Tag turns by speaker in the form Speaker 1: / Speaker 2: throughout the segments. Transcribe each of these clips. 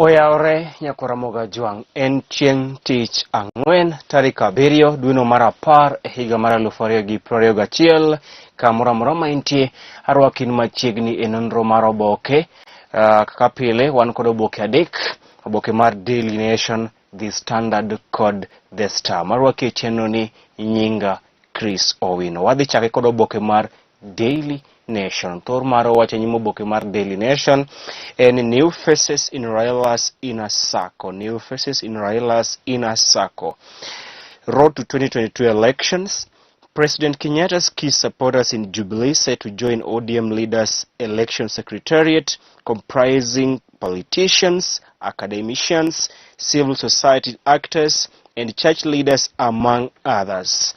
Speaker 1: Oyaore Nyakuramoga Juang en chieng' tich ang'wen tarik 7 dwe mar 10 e higa mar 2021 kamoro amora ma intie arwakin machiegni e nonro mar Oboke. Kaka pile wan kod oboke adek, oboke mar Daily Nation, The Standard kod The Star. Marwaki e chenro ni nyinga Chris Owino. Wadhi chake kod oboke mar Daily Nation. Thor maro wacho nyimo oboke mar Daily Nation en new faces in Raila's inner circle. New faces in Raila's inner circle. Road to 2022 elections. President Kenyatta's key supporters in Jubilee set to join ODM leaders' election secretariat comprising politicians, academicians, civil society actors, and church leaders among others.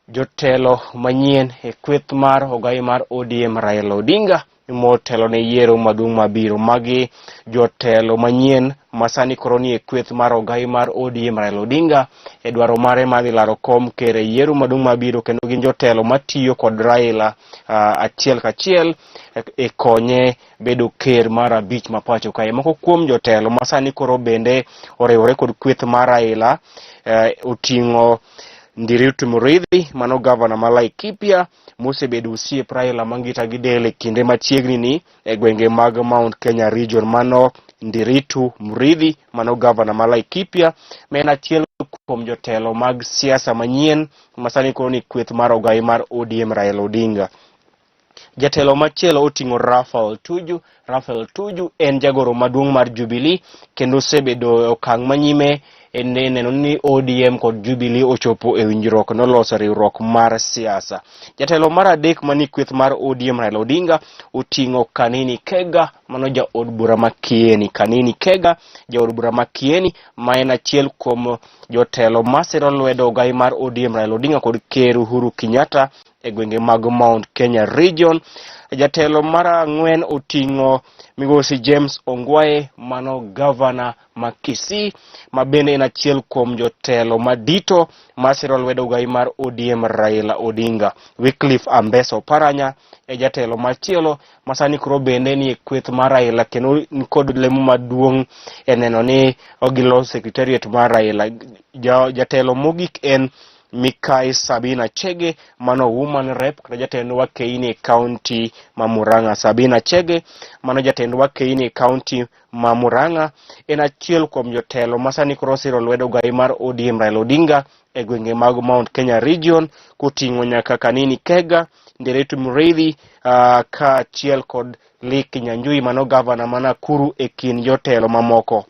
Speaker 1: Jotelo manyien e kweth mar ogai mar ODM Raila Odinga motelo ne yiero maduong' mabiro. Magi jotelo manyien masani koroni e kweth mar ogai mar ODM Raila Odinga e dwaro mare madhi laro kom ker e yiero maduong' mabiro, kendo gin jotelo matiyo kod Raila achiel kachiel e konye bedo ker mar abich mapacho kae. Moko kuom jotelo masani koro bende oriwore kod kweth mar Raila oting'o Ndiritu Muridhi, mano gavana ma Laikipia, mosebedo osiep Raila mangita gi dele kinde machiegni ni e gwenge mag Mount Kenya region. Mano Ndiritu Muridhi, mano gavana ma Laikipia, men achiel kuom jotelo mag siasa manyien masani koro ni kweth mar ogai mar ODM Raila Odinga. Jatelo machielo oting'o Rafael Tuju. Rafael Tuju en jagoro maduong' mar Jubilee kendo osebedo okang' manyime neno ni ODM kod Jubilee ochopo e winjruok noloso riwruok mar siasa. Jatelo mar adek mani kweth mar ODM Raila Odinga oting'o Kanini Kega, mano ja od bura ma Kieni. Kanini Kega, ja od bura ma Kieni, ma en achiel kuom jotelo masiro lwedo ogai mar ODM Raila Odinga kod ker Uhuru Kenyatta e gwenge mag Mount Kenya region. Jatelo mar ang'wen oting'o Migosi James Ongwae, mano gavana ma Kisii, ma bende en achiel kuom jotelo madito masiro lwedo ogai mar ODM Raila Odinga. Wycliffe Ambesa Oparanya e jatelo machielo masani koro bende ni e kweth mar Raila kendo kod lemo maduong' e neno ni ogilo secretariat mar Raila. Jatelo mogik en Mikai Sabina Chege, mano woman rep kata jatendo wa Keini County ma Murang'a. Sabina Chege, mano jatendo wa Keini County ma Murang'a, en achiel kuom jotelo masani koro siro lwedo ogai mar ODM Raila Odinga e gwenge mag Mount Kenya region, koting'o nyaka Kanini Kega, Ndiritu Muridhi, ka achiel kod Lee Kinyanjui, mano gavana ma Nakuru e kin jotelo mamoko.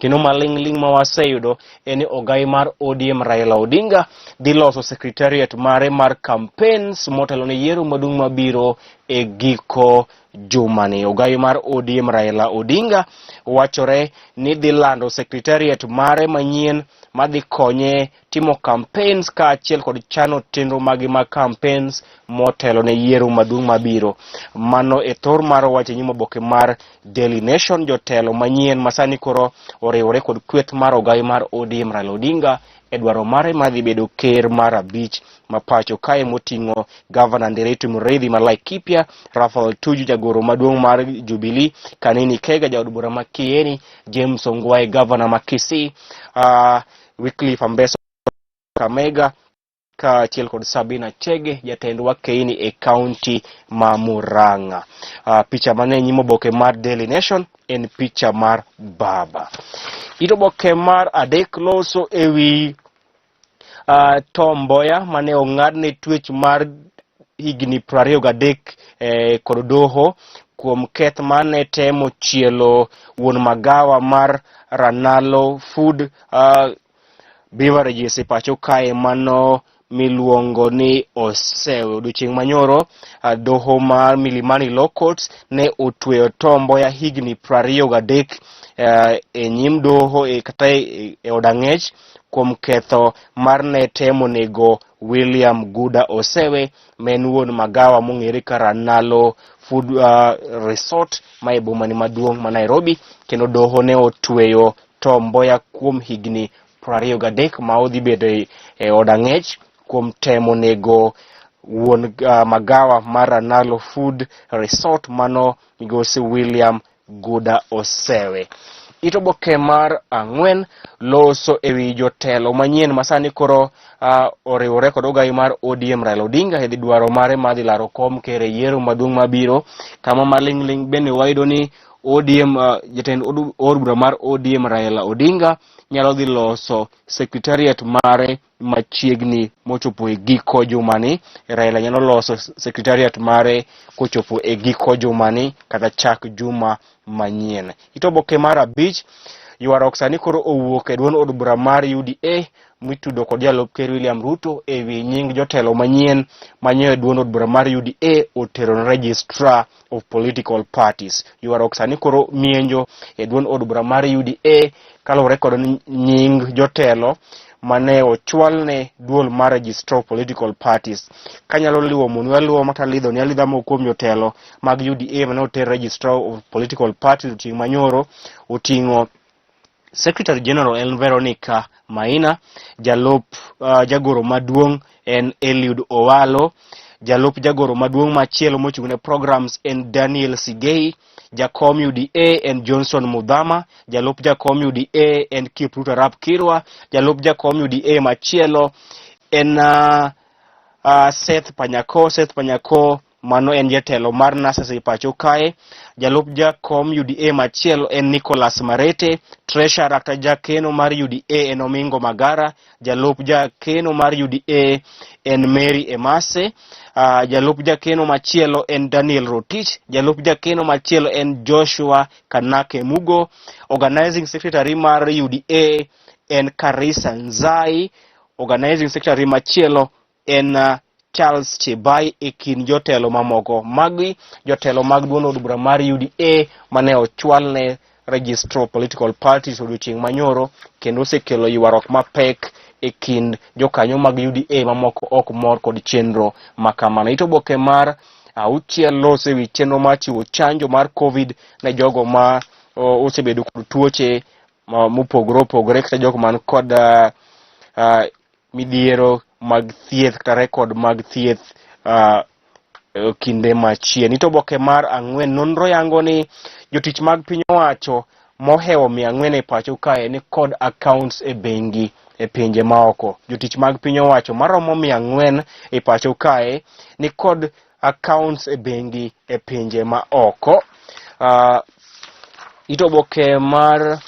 Speaker 1: Kino maling'ling ma waseyudo en ogai mar ODM Raila Odinga dhi loso secretariat mare mar campaigns motelo ne yiero maduong' mabiro e giko jumani. Ogai mar ODM Raila Odinga wachore ni dhi lando secretariat mare manyien madhi konye timo campaigns ka achiel kod chano tenro magi mag campaigns motelo ne yiero maduong' mabiro. Mano e thor mar wacho nyimo oboke mar Daily Nation. Jotelo manyien masani koro oriwore kod kweth mar ogai mar ODM Raila Odinga e dwaro mare madhi bedo ker mar abich mapacho kae, moting'o gavana Ndiritu Muridhi ma Laikipia, Rafael Tuju jagoro maduong' mar Jubilee, Kanini Kega ja od bura ma Kieni, James Ongwae gavana ma Kisii, Wycliffe Ambesa Kamega ka achiel kod Sabina Chege jatendo wa Keini e county ma Murang'a. Picha mane nyimo oboke mar Daily Nation en picha mar baba. Ito oboke mar adek loso ewi Tom Mboya mane ong'adne twech mar higni 23 kod doho kuom keth mane temo chielo wuon magawa mar Ranalo Food Beverages e pacho kae, mano miluongo ni Osewe. Odiochieng' manyoro doho mar Milimani Law Courts ne otweyo Tom Mboya higni 23 e nyim doho kata e od ang'ech kuom ketho mar ne temo nego William Guda Osewe, men wuon magawa mong'ere ka Ranalo Food Resort ma e bomani maduong' ma Nairobi, kendo doho ne otweyo Tom Mboya kuom higni 23 ma odhi bedo e od ang'ech kuom temo nego wuon magawa mar Ranalo Food Resort, mano Migosi William Guda Osewe. Oboke mar ang'wen loso ewi jotelo manyien masani koro oriwore kod ogai mar ODM Raila Odinga hedhi dwaro mare madhi laro kom kere yiero maduong' mabiro, kama maling'ling bende wayudo ni ODM jatend od bura mar ODM Raila Odinga nyalo dhi loso secretariat mare machiegni mochopo e giko jumani. Raila nyalo loso secretariat mare kochopo e giko jumani kata chak juma manyien. Oboke mar abich ywaruok sani koro owuok e duond od bura mar UDA mitudo kod jalup ker William Ruto ewi nying jotelo manyien manyo e duond od bura mar UDA otero registrar of political parties. Ywaruok sani koro mienjo e duond od bura mar UDA kaluwore kod nying jotelo mane ochwalne duol mar registrar of political parties. Kanyalo liwo munwa mata lidho ni alidha mokuom jotelo mag UDA mane oter registrar of political parties oting' manyoro oting'o Secretary General en Veronica Maina, jalup jagoro maduong' en Eliud Owalo, jalup jagoro maduong' machielo mochung'ne programs en Daniel Sigei, jakom UDA en Johnson Mudhama, jalup jakom UDA en Kipruto Arap Kirwa, jalup jakom UDA machielo en Seth Panyako mano en jatelo mar NASA pacho kae. Jalup jakom UDA machielo en Nicholas Marete, treasurer kata jakeno mar UDA en Omingo Magara, jalup jakeno mar UDA en Mary Emase, jalup jakeno machielo en Daniel Rotich, jalup jakeno machielo en Joshua Kanake Mugo, organizing secretary mar UDA en Karisa Nzai, organizing secretary machielo en Charles Chebai e kin jotelo mamoko. Magi jotelo mag duond od bura mar UDA mane ochwalne registrar political parties odiochieng' manyoro, kendo osekelo ywaruok mapek e kind jokanyo mag UDA mamoko ok mor kod chenro makamano. Oboke mar auchiel loso ewi chenro mar chiwo chanjo mar COVID ne jogo ma osebedo kod tuoche mopogore opogore kata jogo man kod midhiero mag thieth kata rekod mag thieth kinde machien. Oboke mar ang'wen nonro yango ni jotich mag piny owacho mohewo 400 e pacho kae ni kod accounts e bengi e pinje maoko. Jotich mag piny owacho maromo 400 e pacho kae ni kod accounts e bengi e pinje maoko. Oboke mar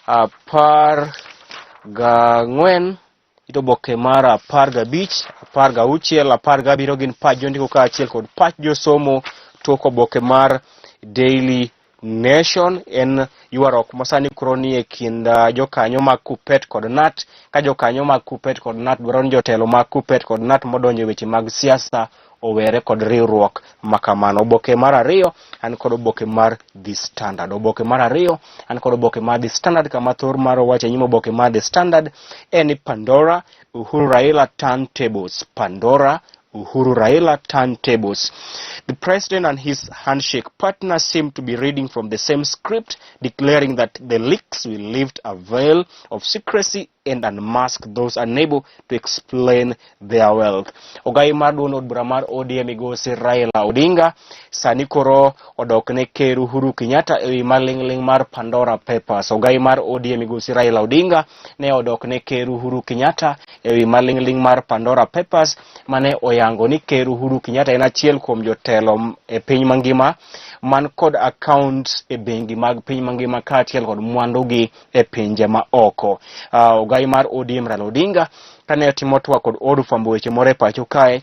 Speaker 1: 14, oboke mar 15, 16, 17 gin pach jondiko kaachiel kod pach josomo. Tok oboke mar Daily Nation en ywaruok masani koro ni e kind jokanyo mag Kupet kod Nat, ka jokanyo mag Kupet kod Nat dwaro ni jotelo mag Kupet kod Nat modonjo e weche mag siasa owere kod riwruok makamano. Oboke mar 2 an kod oboke mar The Standard. Oboke mar 2 an kod oboke mar The Standard kama thor mar wacho nyimo oboke mar The Standard en Pandora Uhuru Raila turntables. Pandora Uhuru Raila turntables. The president and his handshake partner seem to be reading from the same script, declaring that the leaks will lift a veil of secrecy and unmask those unable to explain their wealth. Ogai mar duond od bura mar ODM migosi Raila Odinga sani koro odok ne ker Uhuru Kenyatta ewi maling'ling mar Pandora Papers. Ogai mar ODM migosi Raila Odinga ne odok ne ker Uhuru Kenyatta ewi maling'ling mar Pandora Papers mane oyango ni ker Uhuru Kenyatta en achiel kuom jotelo e piny mangima man kod accounts e bengi mag piny mangima kaachiel kod mwandugi e pinje maoko. Ogai mar ODM Raila Odinga kane otimo twak kod od fwambo weche moro e pacho kae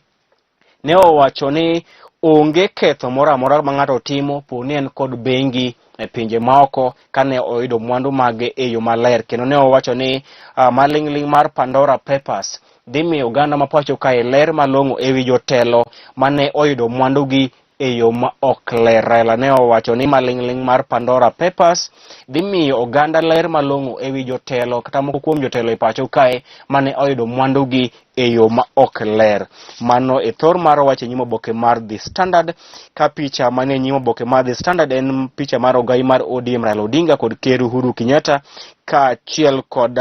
Speaker 1: ne owacho ni onge ketho moro amora ma ng'ato timo po ni en kod bengi e pinje maoko kane oyudo mwandu mage e yo maler, kendo ne owacho ni maling'ling mar Pandora Papers dhi miyo oganda ma pacho kae ler malong'o ewi jotelo mane oyudo mwandugi e yo ma ok ler. Raila ne owacho ni maling'ling mar Pandora Papers dhi miyo oganda ler malong'o ewi jotelo kata moko kuom jotelo e pacho kae mane oyudo mwandugi e yo ma ok ler. Mano e thor mar wache nyimo oboke mar The Standard, ka picha mane nyimo oboke mar The Standard en picha mar ogai mar ODM Raila Odinga kod ker Uhuru Kenyatta kaachiel kod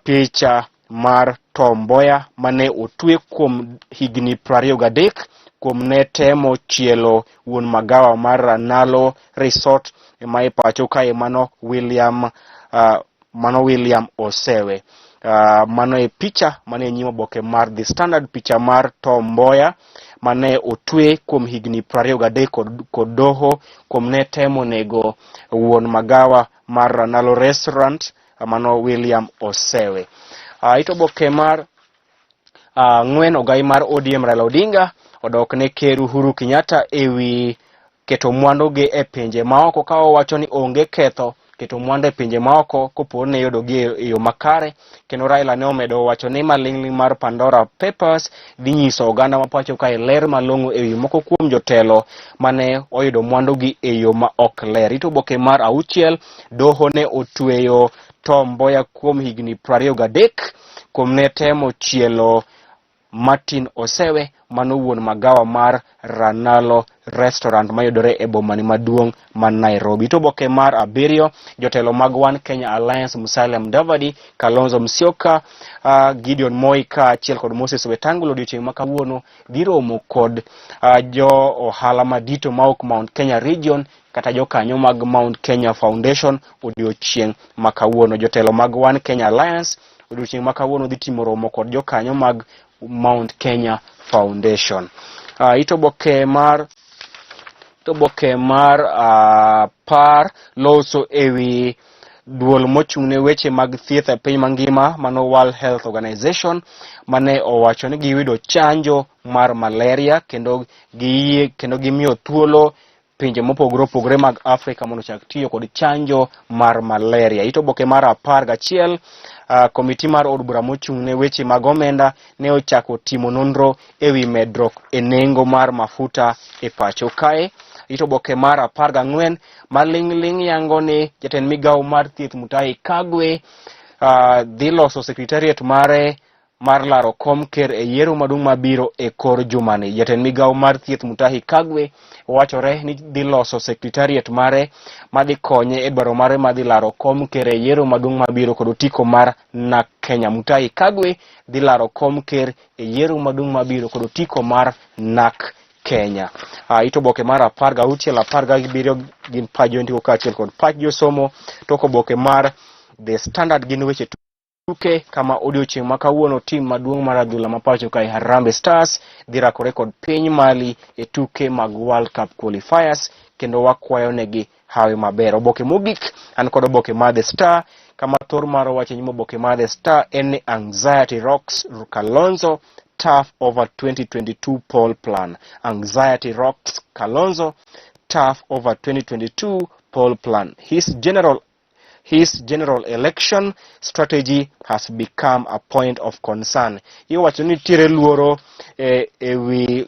Speaker 1: picha mar Tom Mboya mane otwe kuom higni 23 kuom ne temo chielo wuon magawa mar Ranalo Resort ma pacho kae mano William Osewe. Mano e picha mane nyimo Oboke mar The Standard, picha mar Tom Mboya mane otwe kuom higni 23 kod doho kuom ne temo nego wuon magawa mar Ranalo Restaurant mano William Osewe. Ito Oboke mar ng'wen, ogai mar ODM Raila Odinga odok ne ker Uhuru Kenyatta ewi keto mwandu gi e pinje maoko, ka owacho ni onge ketho keto mwandu e pinje maoko kopo ne yudo gi e yo makare. Kendo Raila ne omedo wacho ni maling'ling mar Pandora Papers dhi nyiso oganda ma pacho kae ler malong'o ewi moko kuom jotelo mane oyudo mwandu gi e yo ma ok ler. Ito Oboke mar 6, doho ne otweyo Tom Mboya kuom higni 23 kuom ne temo chielo Martin Osewe mano wuon magawa mar Ranalo Restaurant mayudore e bomani maduong' man Nairobi. Ito Oboke mar 7, jotelo mag One Kenya Alliance Musalia Mudavadi, Kalonzo Musyoka, Gideon Moi kaachiel kod Moses Wetangula odiochieng' ma kawuono dhi romo kod jo ohala madito maok Mount Kenya Region kata jokanyo mag Mount Kenya Foundation odiochieng' ma kawuono. Jotelo mag One Kenya Alliance odiochieng' ma kawuono dhi timo romo kod jokanyo mag Mount Kenya Foundation. Ito Oboke mar par loso ewi duol mochung'ne weche mag thieth e piny mangima mano World Health Organization mane owacho ni giyudo chanjo mar malaria kendo gimiyo thuolo pinje mopogore opogore mag Afrika mondo chak tiyo kod chanjo mar malaria. Ito Oboke mar 11, komiti mar od bura mochung'ne weche mag omenda ne ochako timo nonro ewi medruok e nengo mar mafuta e pacho kae. Ito Oboke mar 14, maling'ling yango ni jatend migawo mar thieth Mutahi Kagwe dhi loso secretariat mare mar laro kom ker e yiero maduong' mabiro e kor jumani. Jatend migawo mar thieth Mutahi Kagwe wachore ni dhi loso secretariat mare madhi konye e dwaro mare madhi laro kom ker e yiero maduong' mabiro kod otiko mar NAK Kenya. Mutahi Kagwe dhi laro kom ker e yiero maduong' mabiro kod otiko mar NAK Kenya. Ito Oboke mar 16, 17 gin pach jondigo kaachiel kod pach josomo. Tok Oboke mar The Standard gin weche tuke kama odiochieng' ma kawuono tim maduong' mar adhula ma pacho kae Harambee Stars dhi rakore kod piny Mali e tuke mag World Cup qualifiers kendo wakwayo negi hawe maber. Oboke mogik an kod Oboke mar The Star kama thor mar wache nyimo Oboke mar The Star en ni anxiety rocks Kalonzo tough over 2022 poll plan. Anxiety rocks Kalonzo tough over 2022 poll plan. His general election strategy has become a point of concern. Iyo wacho ni tire luoro ewi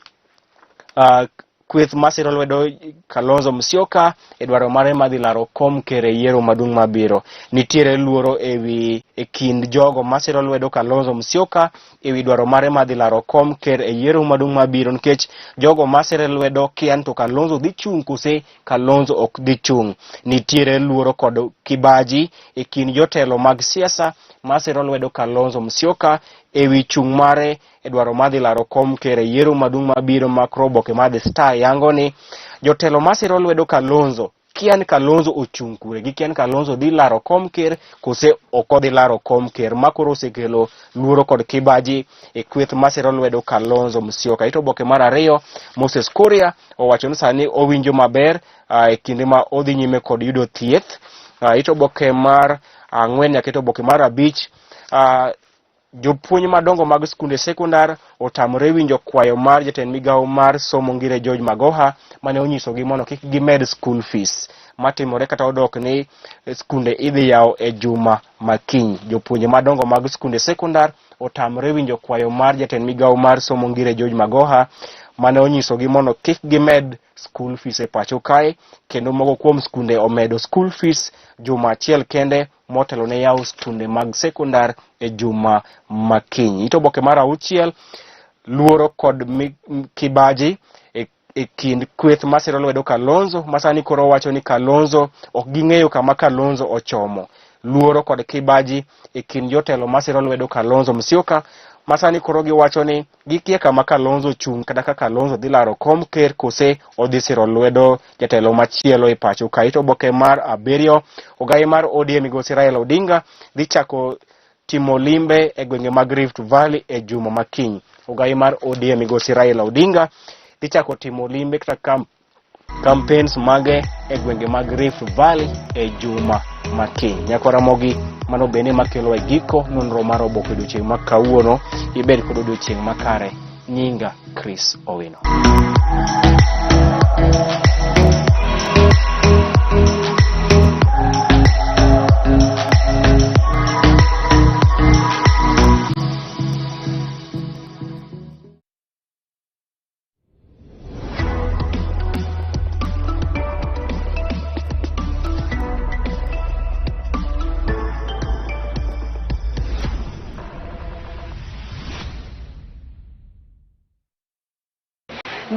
Speaker 1: kweth masiro lwedo Kalonzo Musyoka e dwaro mare madhi laro kom ker e yiero maduong' mabiro. Nitiere luoro ewi kind jogo masiro lwedo Kalonzo Musyoka ewi dwaro mare madhi laro kom ker e yiero maduong' mabiro nikech jogo masiro lwedo kian to Kalonzo dhi chung' kose Kalonzo ok dhi chung'. Nitiere luoro kod kibaji e kind jotelo mag siasa masiro lwedo Kalonzo Musyoka ewi chung' mare e dwaro madhi laro kom ker e yiero maduong' mabiro. Makro Oboke mar The Star yango ni jotelo masiro lwedo Kalonzo kian Kalonzo ochung' kure gi kian Kalonzo dhi laro kom ker kose ok odhi laro kom ker, makoro osekelo luoro kod kibaji e kweth masiro lwedo Kalonzo Musyoka. Ito Oboke mar 2, Moses Kuria owacho ni sani owinjo maber e kinde ma odhi nyime kod yudo thieth. Ito Oboke mar 4 nyaka ito Oboke mar 5, jopuonj madongo mag skunde sekondar otamore winjo kwayo mar jatend migawo mar somo Ngire George Magoha mane onyiso gi mondo kik gimed school fees matimore kata odok ni skunde idhi yawo e juma makiny. Jopuonj madongo mag skunde sekondar otamore winjo kwayo mar jatend migawo mar somo Ngire George Magoha mane onyiso gi mondo kik gimed school fees e pacho kae kendo moko kuom skunde omedo school fees juma achiel kende motelo ne yawo skunde mag sekondar e juma makiny. Ito Oboke mar 6, luoro kod kibaji e kind kweth masiro lwedo Kalonzo masani koro wacho ni Kalonzo ok ging'eyo kama Kalonzo ochomo. Luoro kod kibaji e kind jotelo masiro lwedo Kalonzo Musyoka masani koro giwacho ni gikia kama Kalonzo chung kata ka Kalonzo dhi laro kom ker kose odhi siro lwedo jatelo machielo e pacho ka. To Oboke mar 7 ogai mar ODM migosi Raila Odinga dhi chako timo limbe e gwenge mag Rift Valley e juma makiny. Ogai mar ODM migosi Raila Odinga dhi chako timo limbe kata campaigns mage e gwenge mag Rift Valley e juma makiny. Nyakora mogi mano bende makelo e giko nonro mar Oboke odiochieng' ma kawuono. Ibed kod odiochieng' makare. Nyinga Chris Owino.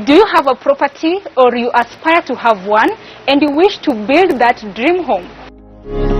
Speaker 2: Do you have a property or you aspire to have one and you wish to build that dream home?